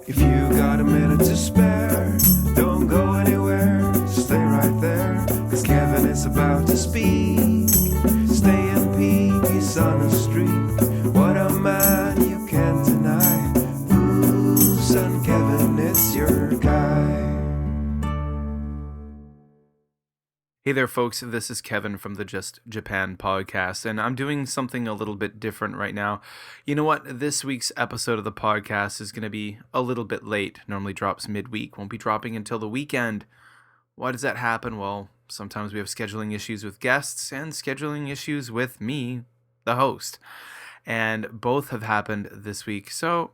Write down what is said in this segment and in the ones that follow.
If you got a minute to spare, don't go anywhere, stay right there, cause Kevin is about to speak. Stay in peace on the street, what a man you can't deny. Ooh, son Kevin, it's your guy. Hey there, folks. This is Kevin from the Just Japan podcast, and I'm doing something a little bit different right now. You know what? This week's episode of the podcast is going to be a little bit late. Normally drops midweek, won't be dropping until the weekend. Why does that happen? Well, sometimes we have scheduling issues with guests and scheduling issues with me, the host, and both have happened this week. So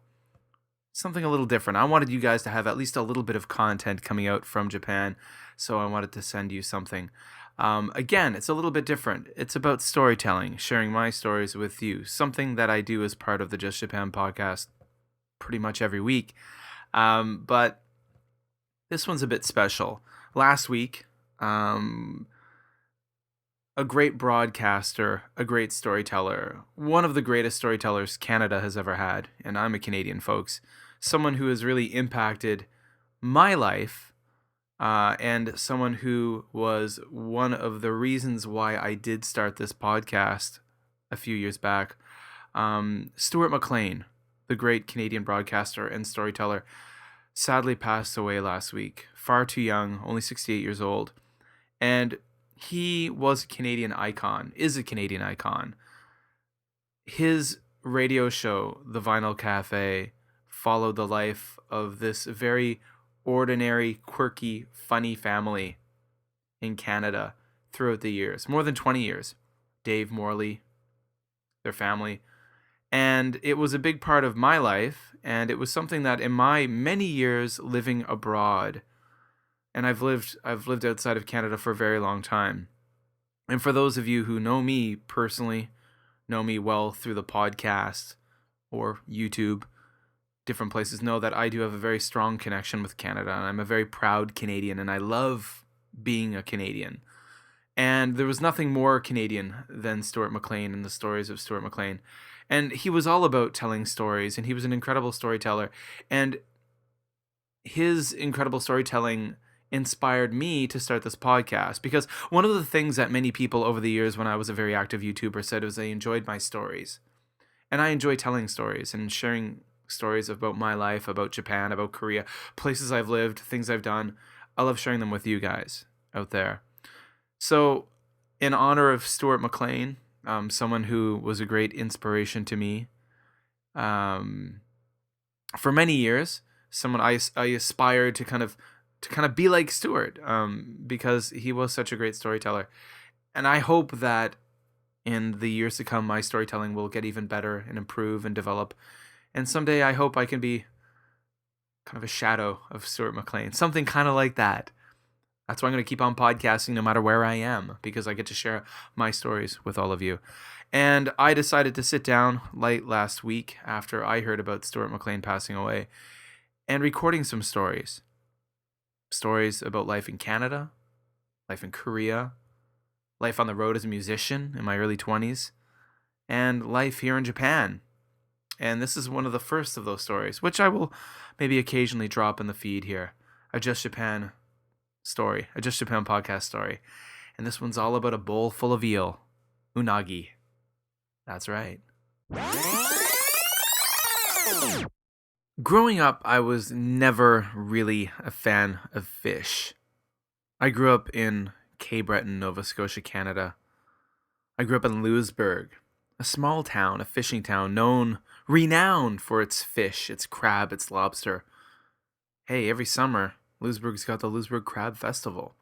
something a little different. I wanted you guys to have at least a little bit of content coming out from Japan, so I wanted to send you something. Again, it's a little bit different. It's about storytelling, sharing my stories with you, something that I do as part of the Just Japan podcast pretty much every week. But this one's a bit special. Last week, a great broadcaster, a great storyteller, one of the greatest storytellers Canada has ever had, and I'm a Canadian, folks, someone who has really impacted my life, and someone who was one of the reasons why I did start this podcast a few years back. Stuart McLean, the great Canadian broadcaster and storyteller, sadly passed away last week. Far too young, only 68 years old. And he was a Canadian icon, is a Canadian icon. His radio show, The Vinyl Cafe, followed the life of this very ordinary, quirky, funny family in Canada throughout the years, more than 20 years. Dave, Morley, their family. And it was a big part of my life, and it was something that in my many years living abroad, and I've lived outside of Canada for a very long time. And for those of you who know me personally, know me well through the podcast or YouTube, different places, know that I do have a very strong connection with Canada, and I'm a very proud Canadian, and I love being a Canadian. And there was nothing more Canadian than Stuart McLean and the stories of Stuart McLean. And he was all about telling stories, and he was an incredible storyteller. And his incredible storytelling inspired me to start this podcast, because one of the things that many people over the years when I was a very active YouTuber said was they enjoyed my stories. And I enjoy telling stories and sharing stories about my life, about Japan, about Korea, places I've lived, things I've done. I love sharing them with you guys out there. So in honor of Stuart McLean, someone who was a great inspiration to me, for many years, someone I aspired to kind of be like Stuart, because he was such a great storyteller. And I hope that in the years to come, my storytelling will get even better and improve and develop. And someday I hope I can be kind of a shadow of Stuart McLean, something kind of like that. That's why I'm going to keep on podcasting no matter where I am, because I get to share my stories with all of you. And I decided to sit down late last week after I heard about Stuart McLean passing away and recording some stories. Stories about life in Canada, life in Korea, life on the road as a musician in my early 20s, and life here in Japan. And this is one of the first of those stories, which I will maybe occasionally drop in the feed here. A Just Japan story, a Just Japan podcast story. And this one's all about a bowl full of eel. Unagi. That's right. Growing up, I was never really a fan of fish. I grew up in Cape Breton, Nova Scotia, Canada. I grew up in Louisbourg, a small town, a fishing town, renowned for its fish, its crab, its lobster. Hey, every summer, Louisbourg's got the Louisbourg Crab Festival.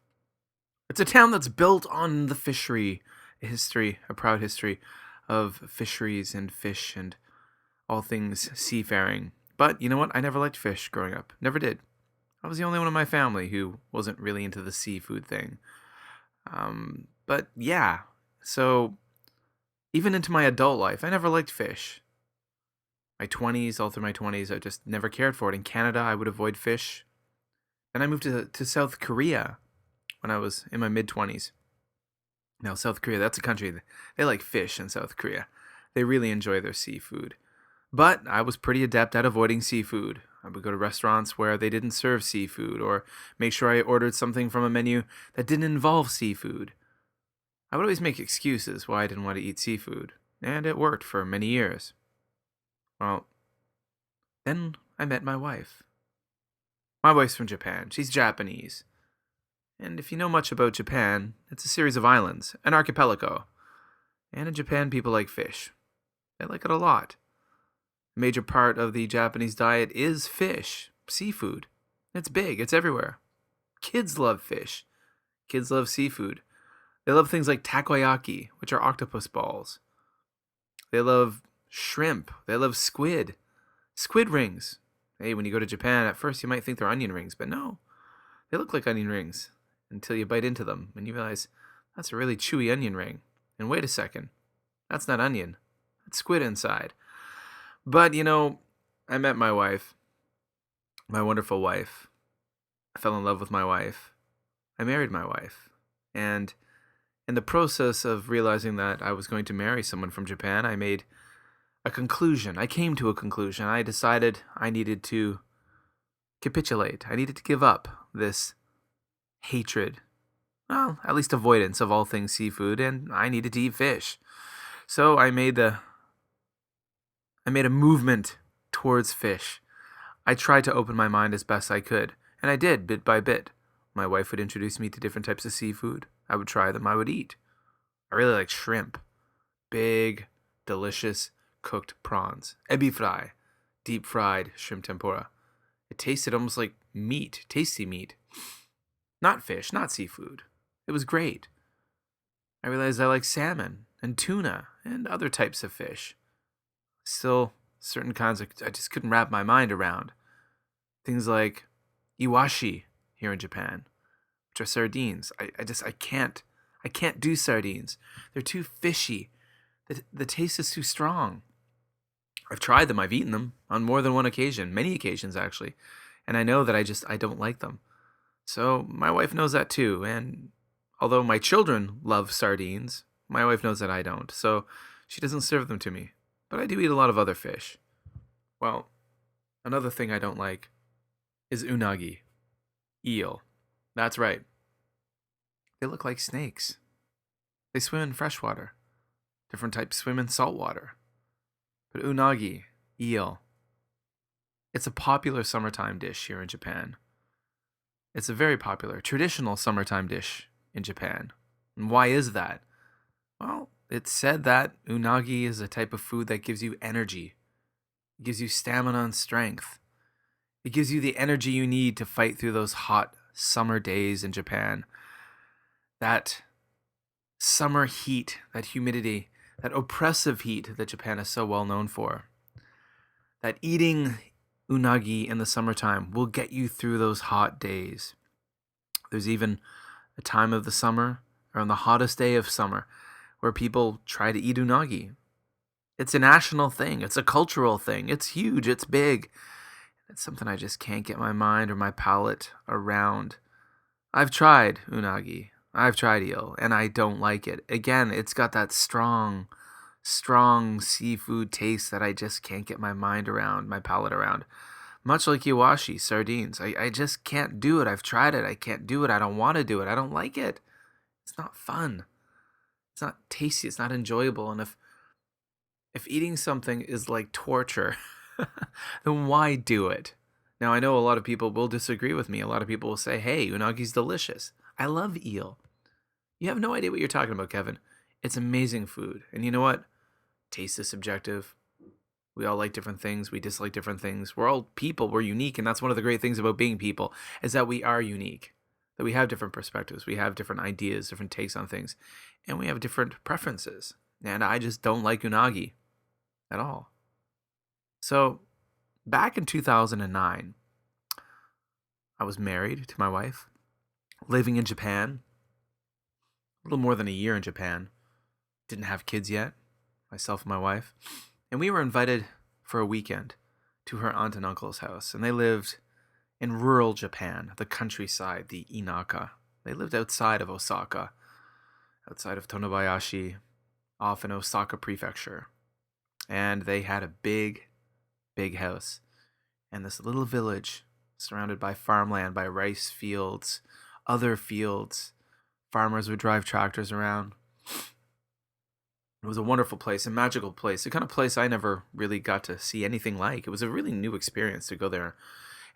It's a town that's built on the fishery, a proud history of fisheries and fish and all things seafaring. But you know what? I never liked fish growing up. Never did. I was the only one in my family who wasn't really into the seafood thing. But yeah, so even into my adult life, I never liked fish. All through my 20s, I just never cared for it. In Canada, I would avoid fish. Then I moved to South Korea when I was in my mid-20s. Now, South Korea, that's a country, they like fish in South Korea. They really enjoy their seafood. But I was pretty adept at avoiding seafood. I would go to restaurants where they didn't serve seafood, or make sure I ordered something from a menu that didn't involve seafood. I would always make excuses why I didn't want to eat seafood, and it worked for many years. Well, then I met my wife. My wife's from Japan. She's Japanese. And if you know much about Japan, it's a series of islands, an archipelago. And in Japan, people like fish. They like it a lot. A major part of the Japanese diet is fish, seafood. It's big, it's everywhere. Kids love fish. Kids love seafood. They love things like takoyaki, which are octopus balls. They love shrimp. They love squid. Squid rings. Hey, when you go to Japan, at first you might think they're onion rings, but no. They look like onion rings until you bite into them and you realize that's a really chewy onion ring. And wait a second, that's not onion. That's squid inside. But, I met my wife, my wonderful wife. I fell in love with my wife. I married my wife. And in the process of realizing that I was going to marry someone from Japan, I made a conclusion. I came to a conclusion. I decided I needed to capitulate. I needed to give up this hatred, well, at least avoidance of all things seafood, and I needed to eat fish. So I made a movement towards fish. I tried to open my mind as best I could, and I did, bit by bit. My wife would introduce me to different types of seafood. I would try them, I would eat. I really like shrimp. Big, delicious, cooked prawns. Ebi fry. Deep fried shrimp tempura. It tasted almost like meat, tasty meat. Not fish, not seafood. It was great. I realized I like salmon and tuna and other types of fish. Still, certain kinds I just couldn't wrap my mind around. Things like iwashi here in Japan, which are sardines. I can't do sardines. They're too fishy. The taste is too strong. I've tried them. I've eaten them on more than one occasion, many occasions actually, and I know that I don't like them. So my wife knows that too, and although my children love sardines, my wife knows that I don't, so she doesn't serve them to me. But I do eat a lot of other fish. Well, another thing I don't like is unagi, eel. That's right. They look like snakes. They swim in freshwater. Different types swim in saltwater. But unagi, eel, it's a popular summertime dish here in Japan. It's a very popular, traditional summertime dish in Japan. And why is that? Well, it's said that unagi is a type of food that gives you energy. It gives you stamina and strength. It gives you the energy you need to fight through those hot summer days in Japan. That summer heat, that humidity, that oppressive heat that Japan is so well known for. That eating unagi in the summertime will get you through those hot days. There's even a time of the summer, or on the hottest day of summer, where people try to eat unagi. It's a national thing. It's a cultural thing. It's huge. It's big. It's something I just can't get my mind or my palate around. I've tried unagi. I've tried eel, and I don't like it. Again, it's got that strong seafood taste that I just can't get my mind around, my palate around. Much like iwashi, sardines. I just can't do it. I've tried it. I can't do it. I don't want to do it. I don't like it. It's not fun. It's not tasty. It's not enjoyable. And if eating something is like torture, then why do it? Now, I know a lot of people will disagree with me. A lot of people will say, hey, unagi's delicious. I love eel. You have no idea what you're talking about, Kevin. It's amazing food. And you know what? Taste is subjective. We all like different things. We dislike different things. We're all people. We're unique. And that's one of the great things about being people, is that we are unique. That we have different perspectives. We have different ideas, different takes on things. And we have different preferences. And I just don't like unagi at all. So, back in 2009, I was married to my wife, living in Japan, a little more than a year in Japan. Didn't have kids yet, myself and my wife. And we were invited for a weekend to her aunt and uncle's house. And they lived in rural Japan, the countryside, the Inaka. They lived outside of Osaka, outside of Tonobayashi, off in Osaka Prefecture. And they had a big house. and this little village surrounded by farmland, by rice fields, other fields. Farmers would drive tractors around. It was a wonderful place, a magical place, the kind of place I never really got to see anything like. It was a really new experience to go there,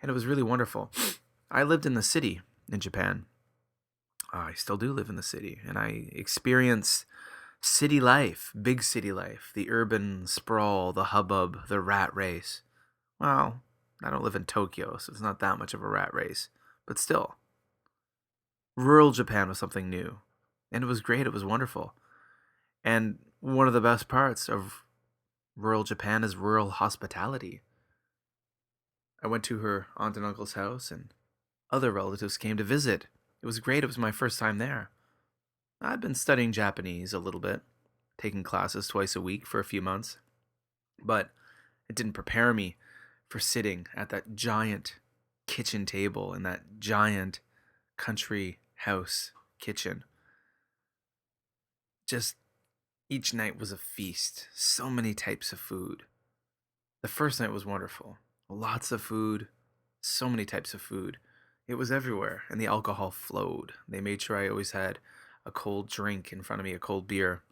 and it was really wonderful. I lived in the city in Japan. I still do live in the city, and I experience city life, big city life, the urban sprawl, the hubbub, the rat race. Well, I don't live in Tokyo, so it's not that much of a rat race, but still, rural Japan was something new, and it was great, it was wonderful. And one of the best parts of rural Japan is rural hospitality. I went to her aunt and uncle's house, and other relatives came to visit. It was great, it was my first time there. I'd been studying Japanese a little bit, taking classes twice a week for a few months, but it didn't prepare me for sitting at that giant kitchen table in that giant country house kitchen. Just each night was a feast, so many types of food. The first night was wonderful. Lots of food, so many types of food. It was everywhere, and the alcohol flowed. They made sure I always had a cold drink in front of me, a cold beer.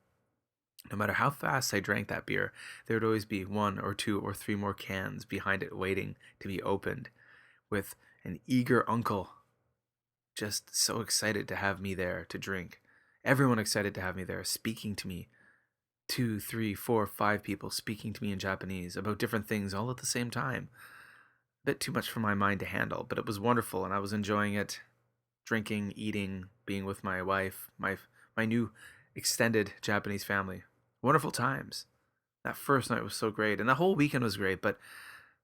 No matter how fast I drank that beer, there would always be one or two or three more cans behind it waiting to be opened, with an eager uncle just so excited to have me there to drink. Everyone excited to have me there, speaking to me. Two, three, four, five people speaking to me in Japanese about different things all at the same time. A bit too much for my mind to handle, but it was wonderful and I was enjoying it. Drinking, eating, being with my wife, my new extended Japanese family. Wonderful times. That first night was so great, and the whole weekend was great, but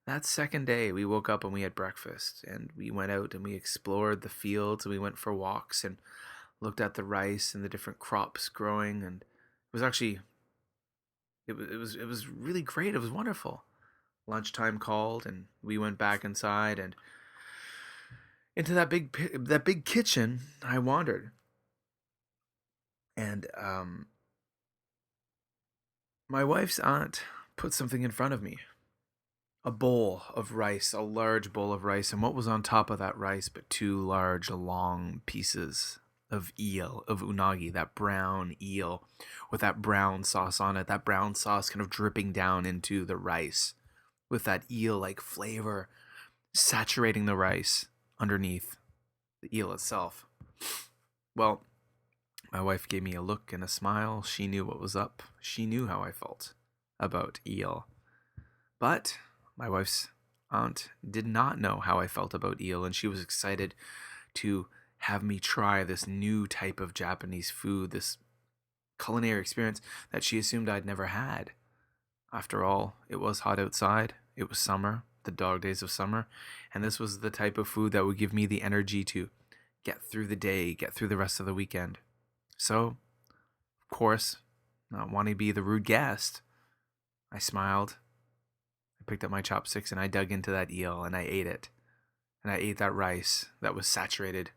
that second day we woke up and we had breakfast and we went out and we explored the fields and we went for walks and looked at the rice and the different crops growing, and it was actually it was really great. It was wonderful. Lunchtime called and we went back inside and into that big kitchen I wandered. And my wife's aunt put something in front of me. A bowl of rice, a large bowl of rice, and what was on top of that rice but two large, long pieces of eel, of unagi, that brown eel with that brown sauce on it, that brown sauce kind of dripping down into the rice with that eel like flavor saturating the rice underneath the eel itself. Well, my wife gave me a look and a smile. She knew what was up. She knew how I felt about eel. But my wife's aunt did not know how I felt about eel, and she was excited to have me try this new type of Japanese food, this culinary experience that she assumed I'd never had. After all, it was hot outside. It was summer, the dog days of summer, and this was the type of food that would give me the energy to get through the day, get through the rest of the weekend. So, of course, not wanting to be the rude guest, I smiled. I picked up my chopsticks and I dug into that eel and I ate it. And I ate that rice that was saturated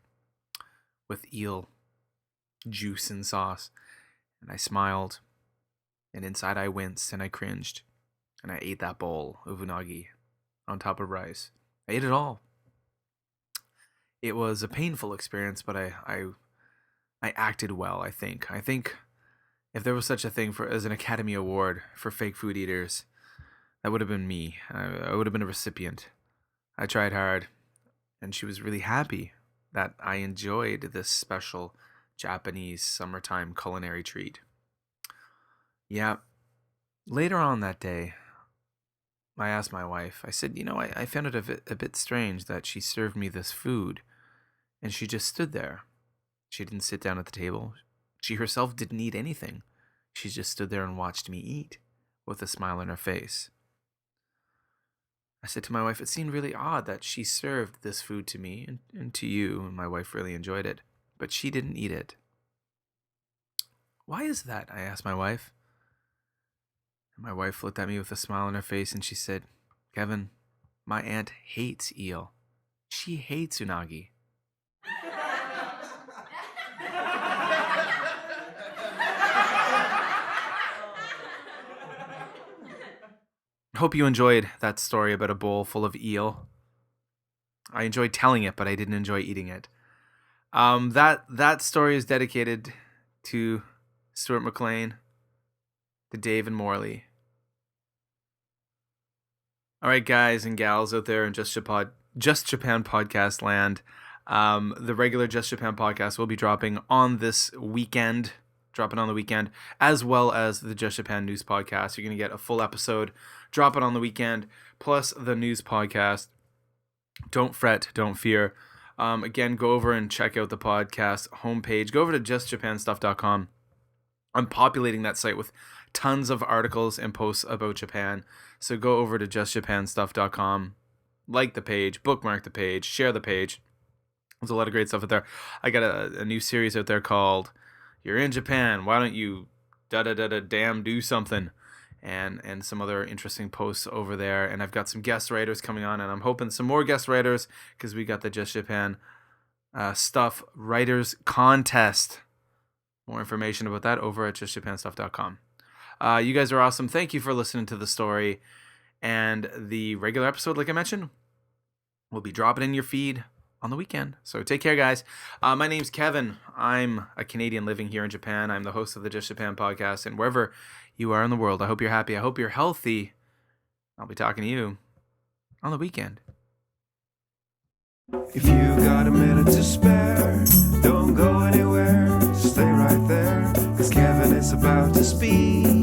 with eel juice and sauce. And I smiled. And inside I winced and I cringed. And I ate that bowl of unagi on top of rice. I ate it all. It was a painful experience, but I acted well, I think. I think if there was such a thing for as an Academy Award for fake food eaters, that would have been me. I would have been a recipient. I tried hard, and she was really happy that I enjoyed this special Japanese summertime culinary treat. Yeah, later on that day, I asked my wife, I said, I found it a bit strange that she served me this food, and she just stood there. She didn't sit down at the table. She herself didn't eat anything. She just stood there and watched me eat with a smile on her face. I said to my wife, it seemed really odd that she served this food to me and to you, and my wife really enjoyed it, but she didn't eat it. Why is that? I asked my wife. And my wife looked at me with a smile on her face and she said, Kevin, my aunt hates eel. She hates unagi. Hope you enjoyed that story about a bowl full of eel. I enjoyed telling it, but I didn't enjoy eating it. That story is dedicated to Stuart McLean, to Dave and Morley. All right, guys and gals out there in Just Japan podcast land. The regular Just Japan podcast will be dropping on this weekend, on the weekend, as well as the Just Japan news podcast. You're going to get a full episode, drop it on the weekend, plus the news podcast. Don't fret, don't fear. Again, go over and check out the podcast homepage. Go over to justjapanstuff.com. I'm populating that site with tons of articles and posts about Japan. So go over to justjapanstuff.com, like the page, bookmark the page, share the page. There's a lot of great stuff out there. I got a new series out there called "You're in Japan, Why Don't You Damn Do Something?" and some other interesting posts over there. And I've got some guest writers coming on, and I'm hoping some more guest writers because we got the Just Japan Stuff Writers Contest. More information about that over at justjapanstuff.com. You guys are awesome. Thank you for listening to the story. And the regular episode, like I mentioned, will be dropping in your feed on the weekend. So take care, guys. My name's Kevin. I'm a Canadian living here in Japan. I'm the host of the Just Japan podcast. And wherever you are in the world, I hope you're happy. I hope you're healthy. I'll be talking to you on the weekend. If you got a minute to spare, don't go anywhere. Stay right there, 'cause Kevin is about to speak.